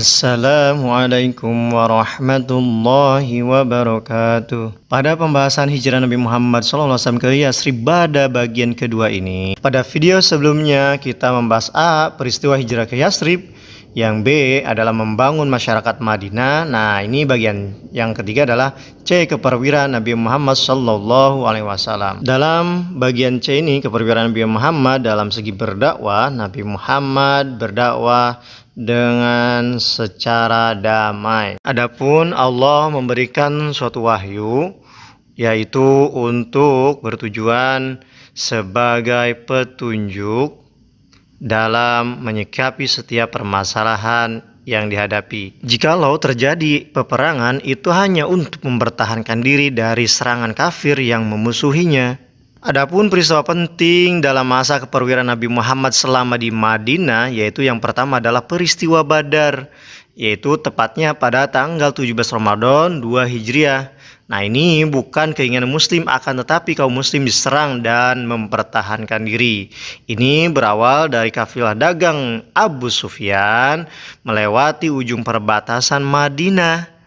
Assalamualaikum warahmatullahi wabarakatuh. Pada pembahasan hijrah Nabi Muhammad SAW ke Yasrib pada bagian kedua ini, pada video sebelumnya kita membahas A. Peristiwa hijrah ke Yasrib, yang B adalah membangun masyarakat Madinah. Nah, ini bagian yang ketiga adalah C. Keperwiraan Nabi Muhammad SAW. Dalam bagian C ini, keperwiraan Nabi Muhammad dalam segi berdakwah, Nabi Muhammad berdakwah dengan secara damai. Adapun Allah memberikan suatu wahyu, yaitu untuk bertujuan sebagai petunjuk dalam menyikapi setiap permasalahan yang dihadapi. Jikalau terjadi peperangan, itu hanya untuk mempertahankan diri dari serangan kafir yang memusuhinya. Adapun peristiwa penting dalam masa keperwiraan Nabi Muhammad selama di Madinah, yaitu yang pertama adalah peristiwa Badar, yaitu tepatnya pada tanggal 17 Ramadan 2 Hijriah. Nah, ini bukan keinginan muslim, akan tetapi kaum muslim diserang dan mempertahankan diri. Ini berawal dari kafilah dagang Abu Sufyan melewati ujung perbatasan Madinah,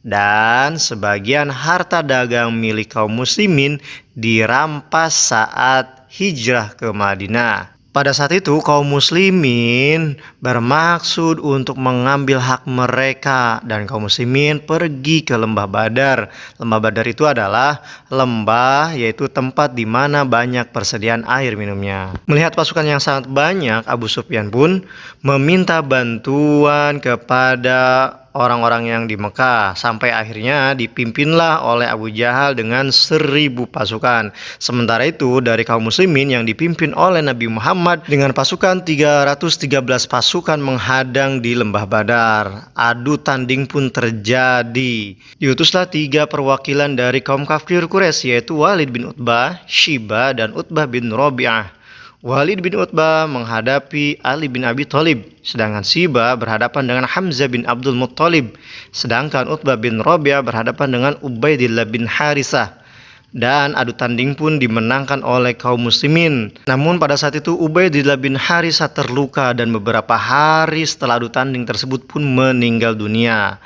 dan sebagian harta dagang milik kaum muslimin dirampas saat hijrah ke Madinah. Pada saat itu kaum muslimin bermaksud untuk mengambil hak mereka, dan kaum muslimin pergi ke lembah Badar. Lembah Badar itu adalah lembah, yaitu tempat di mana banyak persediaan air minumnya. Melihat pasukan yang sangat banyak, Abu Sufyan pun meminta bantuan kepada orang-orang yang di Mekah, sampai akhirnya dipimpinlah oleh Abu Jahal dengan 1000 pasukan. Sementara itu dari kaum muslimin yang dipimpin oleh Nabi Muhammad dengan pasukan 313 pasukan menghadang di lembah Badar. Adu tanding pun terjadi. Diutuslah 3 perwakilan dari kaum kafir Quraisy, yaitu Walid bin Utbah, Syiba, dan Utbah bin Rabi'ah. Walid bin Utbah menghadapi Ali bin Abi Thalib, sedangkan Syiba berhadapan dengan Hamzah bin Abdul Muttalib, sedangkan Utbah bin Rabi'ah berhadapan dengan Ubaidillah bin Harisah. Dan adu tanding pun dimenangkan oleh kaum muslimin. Namun pada saat itu Ubaidillah bin Harisah terluka, dan beberapa hari setelah adu tanding tersebut pun meninggal dunia.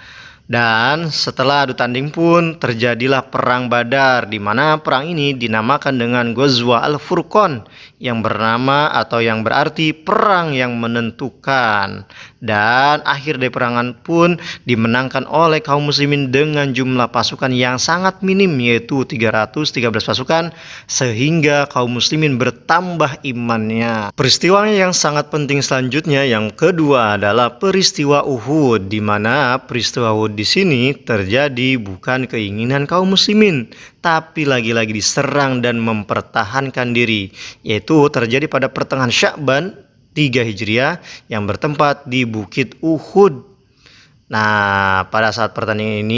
Dan setelah adu tanding pun terjadilah perang Badar, di mana perang ini dinamakan dengan Ghazwa Al-Furqan, yang bernama atau yang berarti perang yang menentukan. Dan akhir dari perangan pun dimenangkan oleh kaum muslimin dengan jumlah pasukan yang sangat minim, yaitu 313 pasukan, sehingga kaum muslimin bertambah imannya. Peristiwa yang sangat penting selanjutnya yang kedua adalah peristiwa Uhud, di mana peristiwa Uhud di sini terjadi bukan keinginan kaum muslimin, tapi lagi-lagi diserang dan mempertahankan diri, yaitu terjadi pada pertengahan Sya'ban 3 Hijriah yang bertempat di Bukit Uhud. Nah, pada saat pertandingan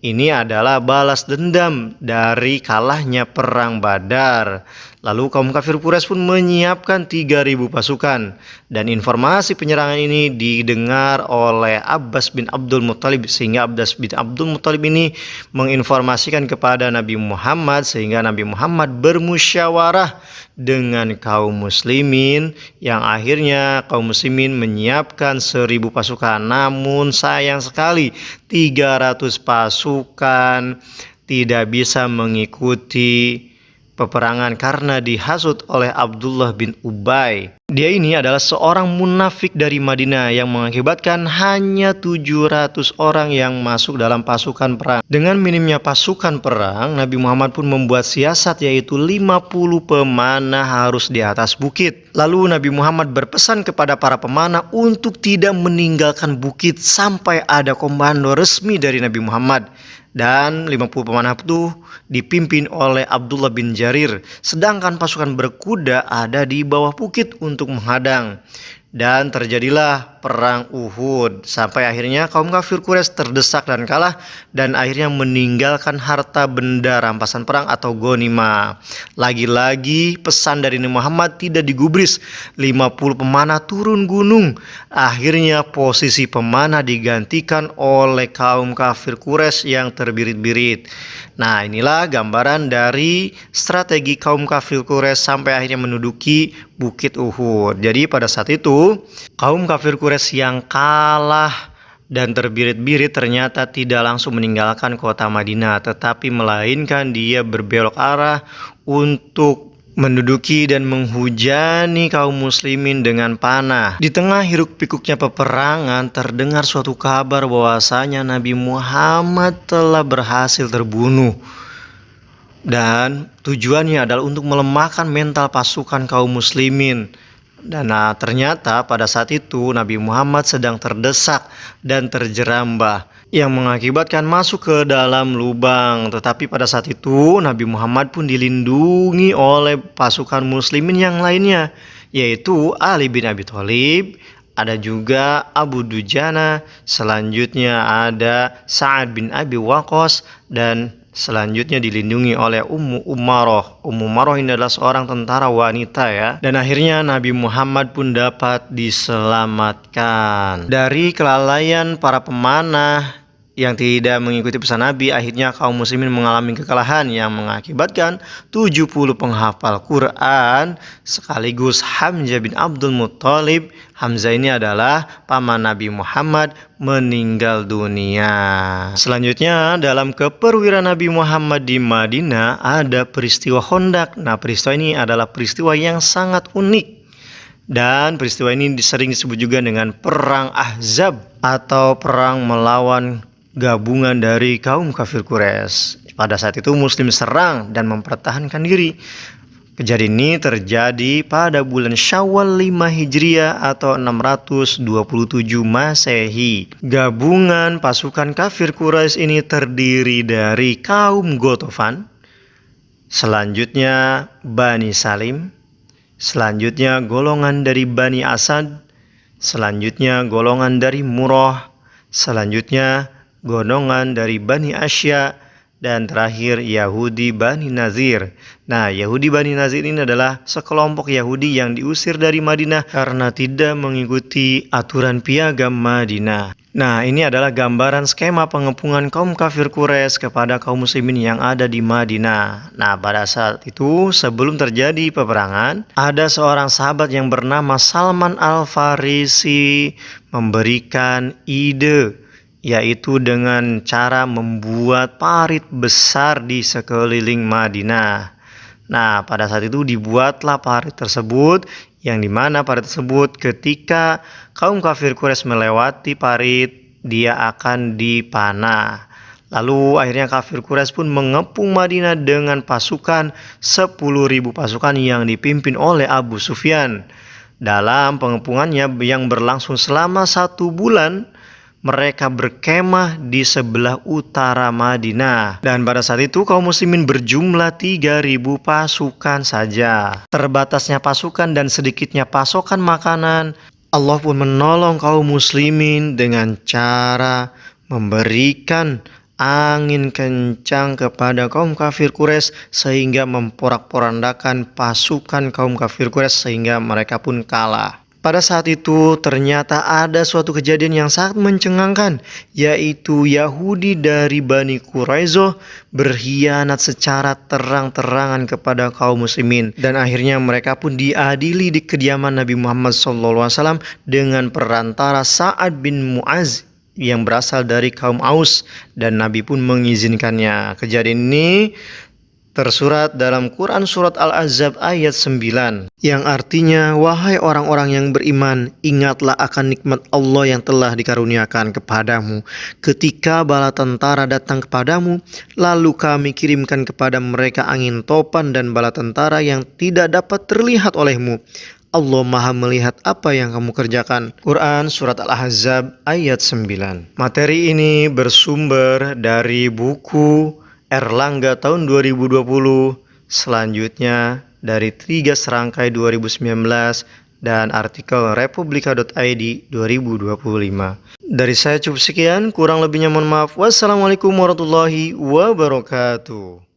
ini adalah balas dendam dari kalahnya perang Badar. Lalu kaum kafir Quraisy pun menyiapkan 3000 pasukan, dan informasi penyerangan ini didengar oleh Abbas bin Abdul Muttalib, sehingga Abbas bin Abdul Muttalib ini menginformasikan kepada Nabi Muhammad, sehingga Nabi Muhammad bermusyawarah dengan kaum muslimin, yang akhirnya kaum muslimin menyiapkan 1000 pasukan. Namun sayang sekali 300 pasukan tidak bisa mengikuti peperangan karena dihasut oleh Abdullah bin Ubay. Dia ini adalah seorang munafik dari Madinah yang mengakibatkan hanya 700 orang yang masuk dalam pasukan perang. Dengan minimnya pasukan perang, Nabi Muhammad pun membuat siasat, yaitu 50 pemanah harus di atas bukit. Lalu Nabi Muhammad berpesan kepada para pemanah untuk tidak meninggalkan bukit sampai ada komando resmi dari Nabi Muhammad. Dan 50 pemanah itu dipimpin oleh Abdullah bin Jarir, sedangkan pasukan berkuda ada di bawah bukit untuk menghadang. Dan terjadilah perang Uhud, sampai akhirnya kaum kafir Quraisy terdesak dan kalah, dan akhirnya meninggalkan harta benda rampasan perang atau ghanimah. Lagi-lagi pesan dari Nabi Muhammad tidak digubris, 50 pemanah turun gunung. Akhirnya posisi pemanah digantikan oleh kaum kafir Quraisy yang terbirit-birit. Nah, inilah gambaran dari strategi kaum kafir Quraisy sampai akhirnya menduduki Bukit Uhud. Jadi pada saat itu kaum kafir Quraisy yang kalah dan terbirit-birit ternyata tidak langsung meninggalkan kota Madinah, tetapi melainkan dia berbelok arah untuk menduduki dan menghujani kaum muslimin dengan panah. Di tengah hiruk-pikuknya peperangan, terdengar suatu kabar bahwasanya Nabi Muhammad telah berhasil terbunuh. Dan tujuannya adalah untuk melemahkan mental pasukan kaum muslimin. Dan ternyata pada saat itu Nabi Muhammad sedang terdesak dan terjerambah yang mengakibatkan masuk ke dalam lubang. Tetapi pada saat itu Nabi Muhammad pun dilindungi oleh pasukan muslimin yang lainnya, yaitu Ali bin Abi Thalib, ada juga Abu Dujana, selanjutnya ada Sa'ad bin Abi Waqqas, dan selanjutnya dilindungi oleh Ummu Umaroh. Ummu Umaroh ini adalah seorang tentara wanita ya. Dan akhirnya Nabi Muhammad pun dapat diselamatkan dari kelalaian para pemanah yang tidak mengikuti pesan Nabi. Akhirnya kaum muslimin mengalami kekalahan yang mengakibatkan 70 penghafal Quran sekaligus Hamzah bin Abdul Muttalib. Hamzah ini adalah paman Nabi Muhammad meninggal dunia. Selanjutnya dalam keperwiraan Nabi Muhammad di Madinah ada peristiwa Khandaq. Nah, peristiwa ini adalah peristiwa yang sangat unik. Dan peristiwa ini sering disebut juga dengan Perang Ahzab atau perang melawan gabungan dari kaum kafir Quraisy. Pada saat itu Muslim serang dan mempertahankan diri. Kejadian ini terjadi pada bulan Syawal 5 Hijriah atau 627 Masehi. Gabungan pasukan kafir Quraisy ini terdiri dari kaum Ghatafan, selanjutnya Bani Salim, selanjutnya golongan dari Bani Asad, selanjutnya golongan dari Murrah, selanjutnya golongan dari Bani Asya, dan terakhir Yahudi Bani Nazir. Nah, Yahudi Bani Nazir ini adalah sekelompok Yahudi yang diusir dari Madinah karena tidak mengikuti aturan piagam Madinah. Nah, ini adalah gambaran skema pengepungan kaum kafir Quraisy kepada kaum muslimin yang ada di Madinah. Nah, pada saat itu sebelum terjadi peperangan, ada seorang sahabat yang bernama Salman Al-Farisi memberikan ide, yaitu dengan cara membuat parit besar di sekeliling Madinah. Nah, pada saat itu dibuatlah parit tersebut, yang dimana parit tersebut ketika kaum kafir Quraisy melewati parit, dia akan dipanah. Lalu akhirnya kafir Quraisy pun mengepung Madinah dengan pasukan 10.000 pasukan yang dipimpin oleh Abu Sufyan. Dalam pengepungannya yang berlangsung selama 1 bulan, mereka berkemah di sebelah utara Madinah. Dan pada saat itu kaum muslimin berjumlah 3.000 pasukan saja. Terbatasnya pasukan dan sedikitnya pasokan makanan, Allah pun menolong kaum muslimin dengan cara memberikan angin kencang kepada kaum kafir Quraisy sehingga memporak-porandakan pasukan kaum kafir Quraisy sehingga mereka pun kalah. Pada saat itu ternyata ada suatu kejadian yang sangat mencengangkan, yaitu Yahudi dari Bani Quraizoh berkhianat secara terang-terangan kepada kaum muslimin, dan akhirnya mereka pun diadili di kediaman Nabi Muhammad SAW dengan perantara Sa'ad bin Mu'az yang berasal dari kaum Aus, dan Nabi pun mengizinkannya. Kejadian ini tersurat dalam Quran surat Al-Ahzab ayat 9 yang artinya, wahai orang-orang yang beriman, ingatlah akan nikmat Allah yang telah dikaruniakan kepadamu ketika bala tentara datang kepadamu, lalu kami kirimkan kepada mereka angin topan dan bala tentara yang tidak dapat terlihat olehmu. Allah Maha melihat apa yang kamu kerjakan. Quran surat Al-Ahzab ayat 9. Materi ini bersumber dari buku Erlangga tahun 2020, selanjutnya dari 3 serangkai 2019, dan artikel republika.id 2025. Dari saya cukup sekian, kurang lebihnya mohon maaf. Wassalamualaikum warahmatullahi wabarakatuh.